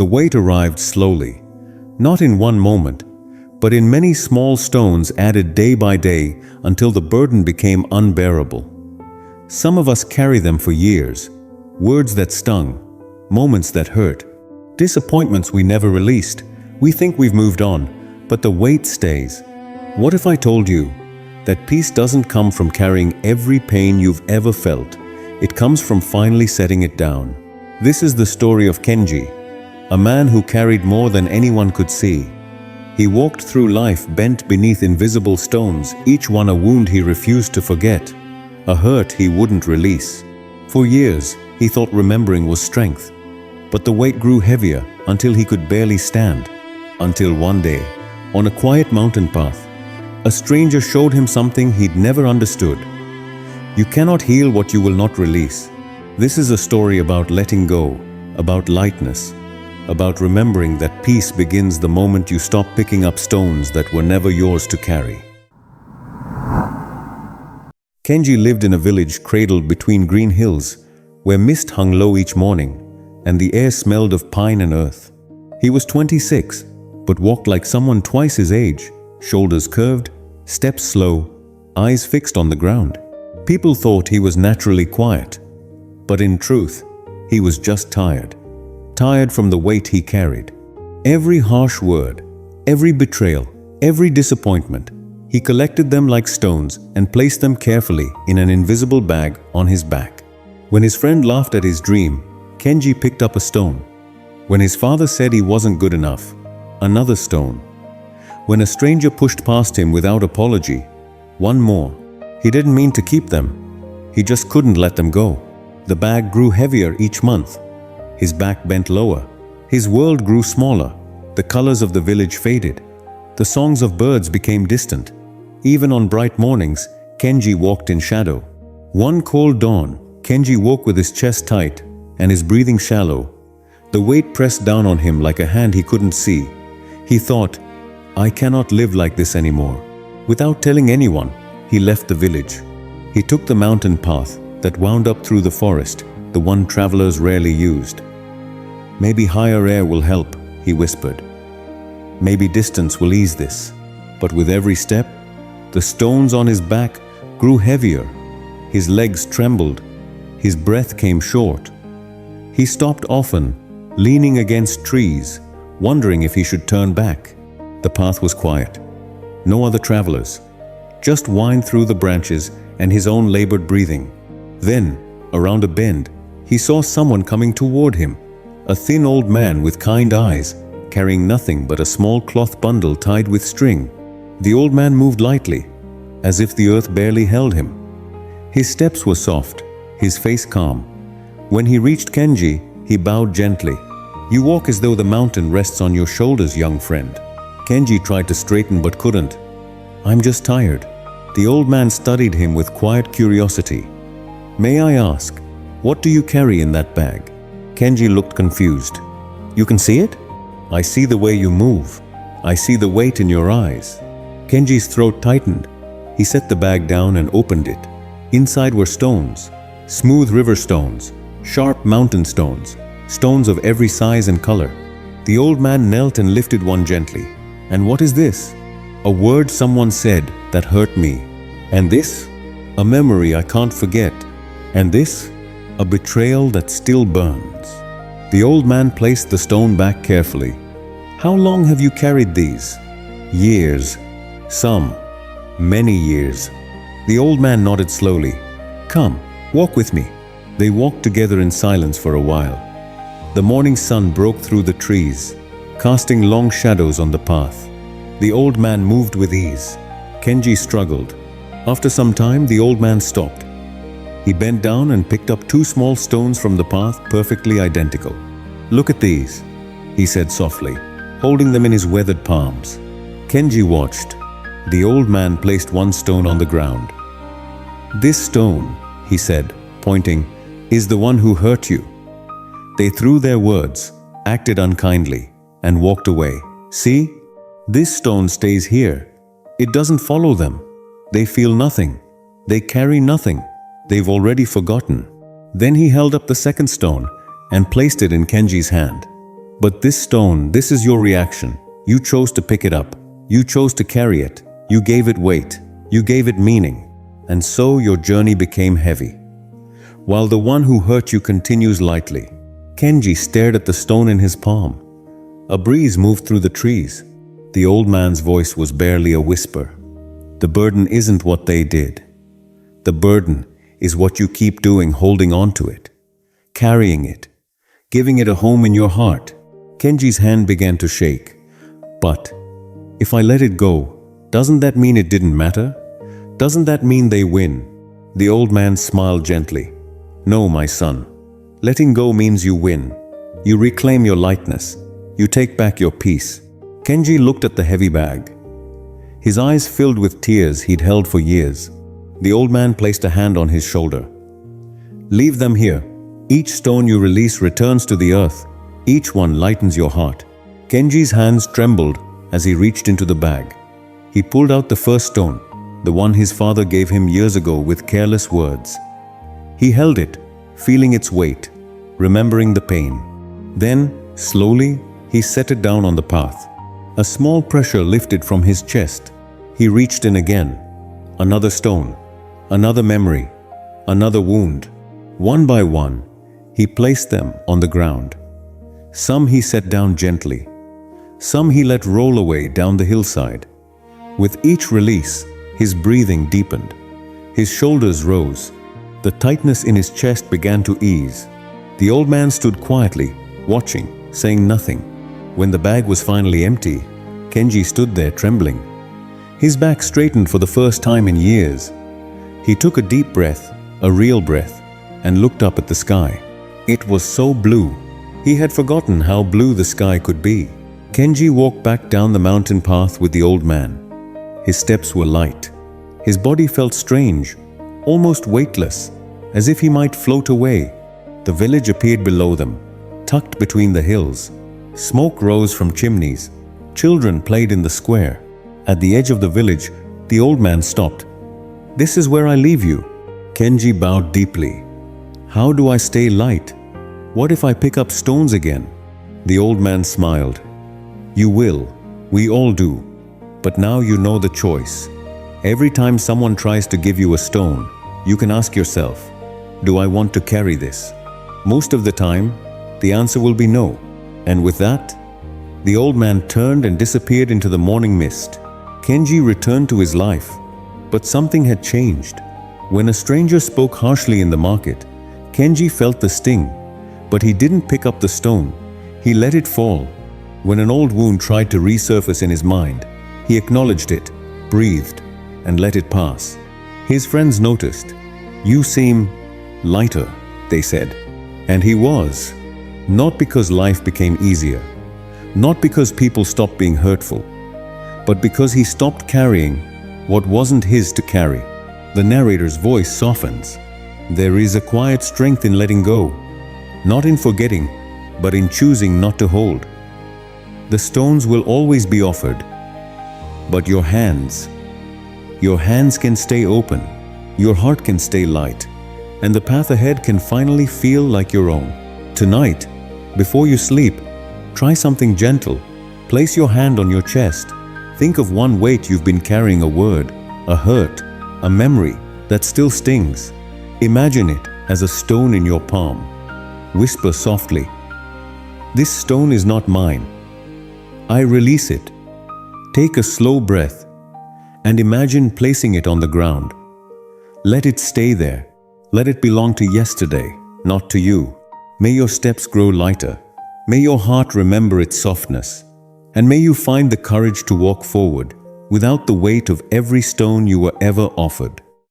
The weight arrived slowly, not in one moment, but in many small stones added day by day until the burden became unbearable. Some of us carry them for years, words that stung, moments that hurt, disappointments we never released. We think we've moved on, but the weight stays. What if I told you that peace doesn't come from carrying every pain you've ever felt? It comes from finally setting it down. This is the story of Kenji, a man who carried more than anyone could see. He walked through life bent beneath invisible stones, each one a wound he refused to forget, a hurt he wouldn't release. For years, he thought remembering was strength, but the weight grew heavier until he could barely stand. Until one day, on a quiet mountain path, a stranger showed him something he'd never understood. You cannot heal what you will not release. This is a story about letting go, about lightness, about remembering that peace begins the moment you stop picking up stones that were never yours to carry. Kenji lived in a village cradled between green hills, where mist hung low each morning, and the air smelled of pine and earth. He was 26, but walked like someone twice his age, shoulders curved, steps slow, eyes fixed on the ground. People thought he was naturally quiet, but in truth, he was just tired. Tired from the weight he carried. Every harsh word, every betrayal, every disappointment, he collected them like stones and placed them carefully in an invisible bag on his back. When his friend laughed at his dream, Kenji picked up a stone. When his father said he wasn't good enough, another stone. When a stranger pushed past him without apology, one more. He didn't mean to keep them. He just couldn't let them go. The bag grew heavier each month. His back bent lower. His world grew smaller. The colors of the village faded. The songs of birds became distant. Even on bright mornings, Kenji walked in shadow. One cold dawn, Kenji woke with his chest tight and his breathing shallow. The weight pressed down on him like a hand he couldn't see. He thought, I cannot live like this anymore. Without telling anyone, he left the village. He took the mountain path that wound up through the forest, the one travelers rarely used. Maybe higher air will help, he whispered. Maybe distance will ease this. But with every step, the stones on his back grew heavier. His legs trembled. His breath came short. He stopped often, leaning against trees, wondering if he should turn back. The path was quiet. No other travelers. Just wind through the branches and his own labored breathing. Then, around a bend, he saw someone coming toward him. A thin old man with kind eyes, carrying nothing but a small cloth bundle tied with string. The old man moved lightly, as if the earth barely held him. His steps were soft, his face calm. When he reached Kenji, he bowed gently. You walk as though the mountain rests on your shoulders, young friend. Kenji tried to straighten but couldn't. I'm just tired. The old man studied him with quiet curiosity. May I ask, what do you carry in that bag? Kenji looked confused. You can see it? I see the way you move. I see the weight in your eyes. Kenji's throat tightened. He set the bag down and opened it. Inside were stones, smooth river stones, sharp mountain stones, stones of every size and color. The old man knelt and lifted one gently. And what is this? A word someone said that hurt me. And this? A memory I can't forget. And this? A betrayal that still burns. The old man placed the stone back carefully. How long have you carried these? Years. Some. Many years. The old man nodded slowly. Come, walk with me. They walked together in silence for a while. The morning sun broke through the trees, casting long shadows on the path. The old man moved with ease. Kenji struggled. After some time, the old man stopped. He bent down and picked up two small stones from the path, perfectly identical. Look at these, he said softly, holding them in his weathered palms. Kenji watched. The old man placed one stone on the ground. This stone, he said, pointing, is the one who hurt you. They threw their words, acted unkindly, and walked away. See? This stone stays here. It doesn't follow them. They feel nothing. They carry nothing. They've already forgotten. Then he held up the second stone and placed it in Kenji's hand. But this stone, this is your reaction. You chose to pick it up. You chose to carry it. You gave it weight. You gave it meaning. And so your journey became heavy. While the one who hurt you continues lightly. Kenji stared at the stone in his palm. A breeze moved through the trees. The old man's voice was barely a whisper. The burden isn't what they did. The burden is what you keep doing, holding on to it, carrying it, giving it a home in your heart. Kenji's hand began to shake. But if I let it go, doesn't that mean it didn't matter? Doesn't that mean they win? The old man smiled gently. No, my son. Letting go means you win. You reclaim your lightness. You take back your peace. Kenji looked at the heavy bag. His eyes filled with tears he'd held for years. The old man placed a hand on his shoulder. Leave them here. Each stone you release returns to the earth. Each one lightens your heart. Kenji's hands trembled as he reached into the bag. He pulled out the first stone, the one his father gave him years ago with careless words. He held it, feeling its weight, remembering the pain. Then, slowly, he set it down on the path. A small pressure lifted from his chest. He reached in again. Another stone, another memory, another wound. One by one, he placed them on the ground. Some he set down gently. Some he let roll away down the hillside. With each release, his breathing deepened. His shoulders rose. The tightness in his chest began to ease. The old man stood quietly, watching, saying nothing. When the bag was finally empty, Kenji stood there trembling. His back straightened for the first time in years. He took a deep breath, a real breath, and looked up at the sky. It was so blue. He had forgotten how blue the sky could be. Kenji walked back down the mountain path with the old man. His steps were light. His body felt strange, almost weightless, as if he might float away. The village appeared below them, tucked between the hills. Smoke rose from chimneys. Children played in the square. At the edge of the village, the old man stopped. "This is where I leave you." Kenji bowed deeply. "How do I stay light? What if I pick up stones again?" The old man smiled. "You will. We all do. But now you know the choice. Every time someone tries to give you a stone, you can ask yourself, do I want to carry this? Most of the time, the answer will be no. And with that, the old man turned and disappeared into the morning mist. Kenji returned to his life, but something had changed. When a stranger spoke harshly in the market, Kenji felt the sting, but he didn't pick up the stone. He let it fall. When an old wound tried to resurface in his mind, he acknowledged it, breathed, and let it pass. His friends noticed. "You seem lighter," they said. And he was. Not because life became easier, not because people stopped being hurtful, but because he stopped carrying what wasn't his to carry. The narrator's voice softens. There is a quiet strength in letting go, not in forgetting, but in choosing not to hold. The stones will always be offered, but your hands can stay open, your heart can stay light, and the path ahead can finally feel like your own. Tonight, before you sleep, try something gentle. Place your hand on your chest. Think of one weight you've been carrying, a word, a hurt, a memory that still stings. Imagine it as a stone in your palm. Whisper softly, "This stone is not mine. I release it." Take a slow breath and imagine placing it on the ground. Let it stay there. Let it belong to yesterday, not to you. May your steps grow lighter. May your heart remember its softness. And may you find the courage to walk forward without the weight of every stone you were ever offered.